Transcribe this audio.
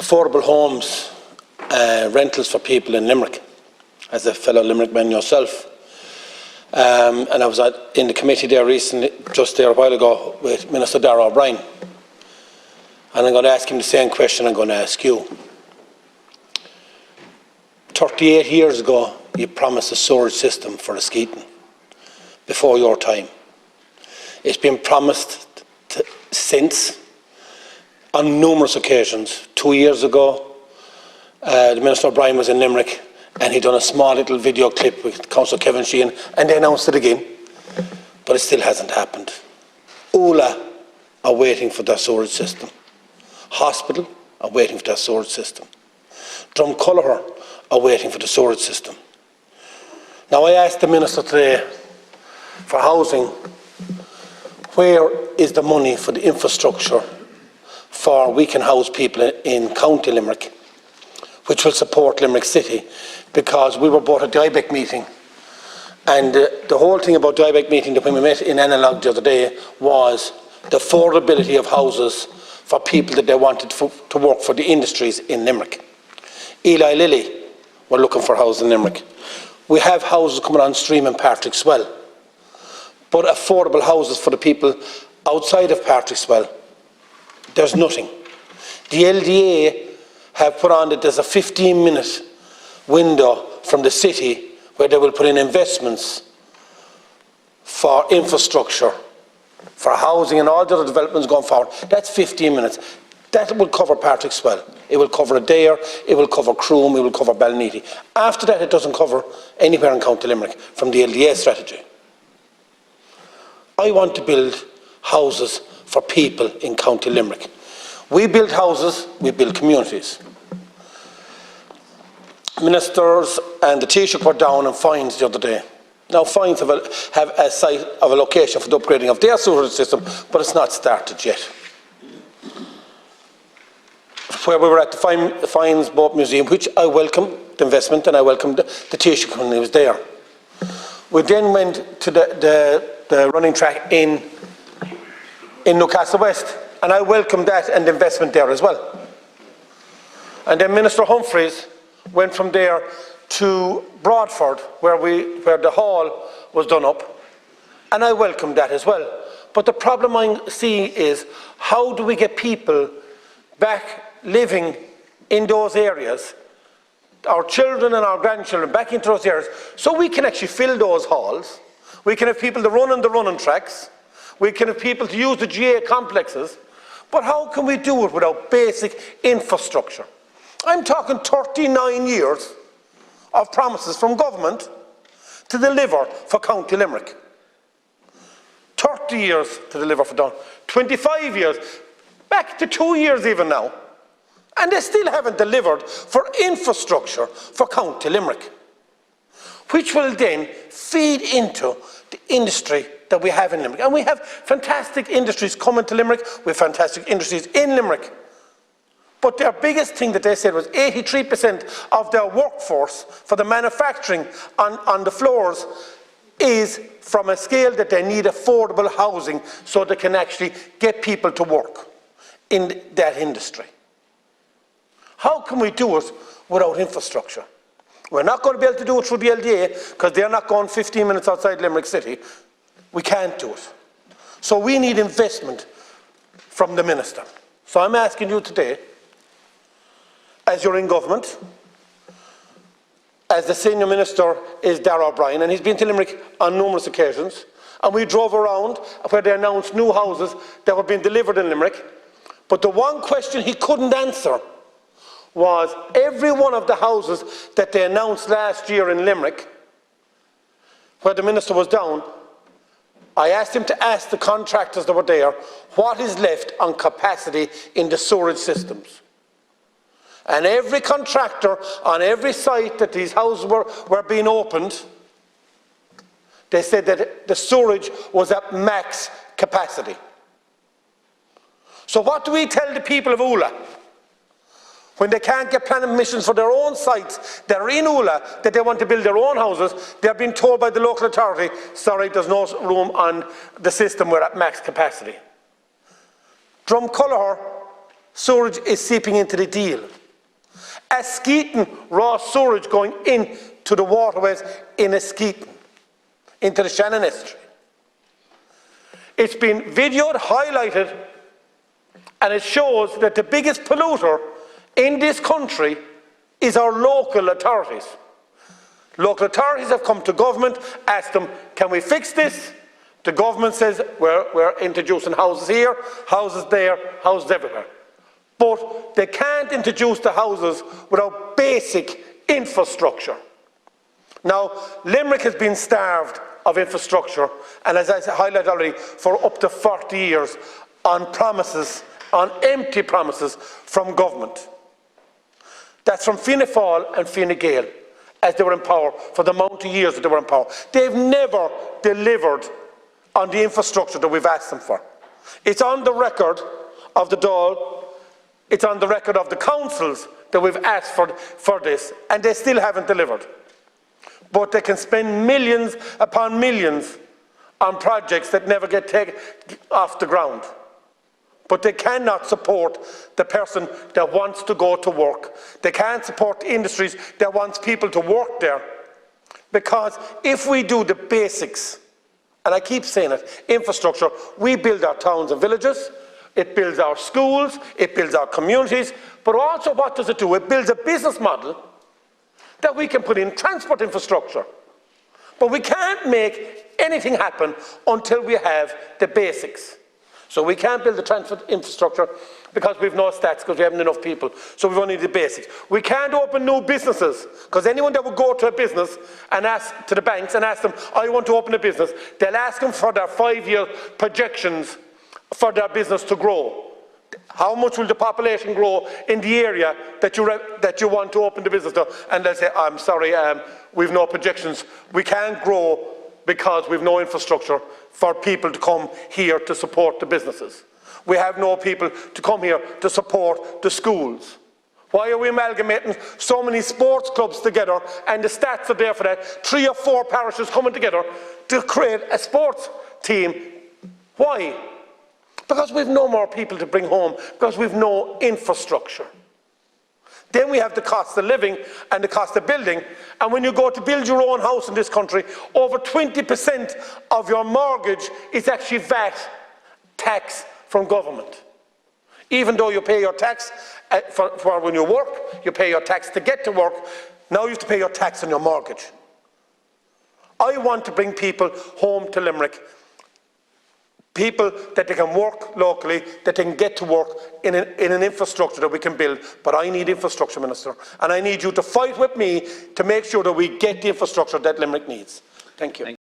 affordable homes, rentals for people in Limerick, as a fellow Limerick man yourself. And I was in the committee there recently, just there a while ago, with Minister Darragh O'Brien. And I'm going to ask him the same question I'm going to ask you. 38 years ago, you promised a sewerage system for Skeeton, before your time. It's been promised since, on numerous occasions. 2 years ago, the Minister O'Brien was in Limerick, and he'd done a small little video clip with Councillor Kevin Sheehan, and they announced it again, but it still hasn't happened. Ula are waiting for their sewerage system. Hospital are waiting for their sewerage system. Drumculloher are waiting for the sewerage system. Now, I asked the Minister today for housing, where is the money for the infrastructure for we can house people in County Limerick, which will support Limerick City, because we were both at the IBEC meeting, and the whole thing about the IBEC meeting that when we met in Analog the other day was the affordability of houses for people that they wanted to work for the industries in Limerick. Eli Lilly were looking for houses in Limerick. We have houses coming on stream in Patrickswell, but affordable houses for the people outside of Patrickswell, there's nothing. The LDA have put on that there's a 15-minute window from the city where they will put in investments for infrastructure, for housing and all the other developments going forward. That's 15 minutes. That will cover Patrickswell. It will cover Adair, it will cover Croom, it will cover Ballinity. After that, it doesn't cover anywhere in County Limerick from the LDA strategy. I want to build houses for people in County Limerick. We build houses, we build communities. Ministers and the Taoiseach were down on Fines the other day. Now, Fines have a site of a location for the upgrading of their sewerage system, but it's not started yet. Where we were at the Fines Boat Museum, which I welcome the investment, and I welcomed the Taoiseach when he was there. We then went to the running track in Newcastle West, and I welcomed that and the investment there as well. And then Minister Humphreys went from there to Broadford, where the hall was done up, and I welcomed that as well. But the problem I see is, how do we get people back living in those areas, our children and our grandchildren back into those areas, so we can actually fill those halls, we can have people to run on the running tracks, we can have people to use the GA complexes, but how can we do it without basic infrastructure? I'm talking 39 years of promises from government to deliver for County Limerick. 30 years to deliver for Down. 25 years, back to 2 years even now. And they still haven't delivered for infrastructure for County Limerick, which will then feed into the industry that we have in Limerick. And we have fantastic industries coming to Limerick, we have fantastic industries in Limerick. But their biggest thing that they said was 83% of their workforce for the manufacturing on the floors is from a scale that they need affordable housing so they can actually get people to work in that industry. How can we do it without infrastructure? We're not going to be able to do it through the LDA because they're not going 15 minutes outside Limerick City. We can't do it. So we need investment from the Minister. So I'm asking you today, as you're in government, as the Senior Minister is Darragh O'Brien, and he's been to Limerick on numerous occasions, and we drove around where they announced new houses that were being delivered in Limerick, but the one question he couldn't answer was every one of the houses that they announced last year in Limerick, where the Minister was down, I asked him to ask the contractors that were there what is left on capacity in the sewerage systems. And every contractor on every site that these houses were being opened, they said that the sewerage was at max capacity. So what do we tell the people of Ula when they can't get planning permissions for their own sites that are in Ula, that they want to build their own houses? They're being told by the local authority, sorry, there's no room on the system, we're at max capacity. Drumculloher sewerage is seeping into the deal. Askeaton raw sewage going into the waterways in Askeaton, into the Shannon estuary. It's been videoed, highlighted, and it shows that the biggest polluter in this country is our local authorities. Local authorities have come to government, asked them, can we fix this? The government says, we're introducing houses here, houses there, houses everywhere. But they can't introduce the houses without basic infrastructure. Now, Limerick has been starved of infrastructure, and as I highlighted already, for up to 40 years on promises, on empty promises from government. That's from Fianna Fáil and Fine Gael, as they were in power, for the amount of years that they were in power. They've never delivered on the infrastructure that we've asked them for. It's on the record of the Dáil, it's on the record of the councils that we've asked for this, and they still haven't delivered. But they can spend millions upon millions on projects that never get taken off the ground. But they cannot support the person that wants to go to work. They can't support the industries that wants people to work there. Because if we do the basics, and I keep saying it, infrastructure, we build our towns and villages, it builds our schools, it builds our communities, but also what does it do? It builds a business model that we can put in transport infrastructure. But we can't make anything happen until we have the basics. So we can't build the transport infrastructure because we've no stats, because we haven't enough people. So we've only the basics. We can't open new businesses, because anyone that would go to a business and ask to the banks and ask them, I want to open a business, they'll ask them for their 5-year projections for their business to grow. How much will the population grow in the area that you want to open the business to? And they'll say, I'm sorry, we've no projections. We can't grow because we've no infrastructure for people to come here to support the businesses. We have no people to come here to support the schools. Why are we amalgamating so many sports clubs together, and the stats are there for that, 3 or 4 parishes coming together to create a sports team? Why? Because we've no more people to bring home, because we've no infrastructure. Then we have the cost of living and the cost of building, and when you go to build your own house in this country, over 20% of your mortgage is actually VAT tax from government. Even though you pay your tax for when you work, you pay your tax to get to work, now you have to pay your tax on your mortgage. I want to bring people home to Limerick, people that they can work locally, that they can get to work in an infrastructure that we can build. But I need infrastructure, Minister, and I need you to fight with me to make sure that we get the infrastructure that Limerick needs. Thank you.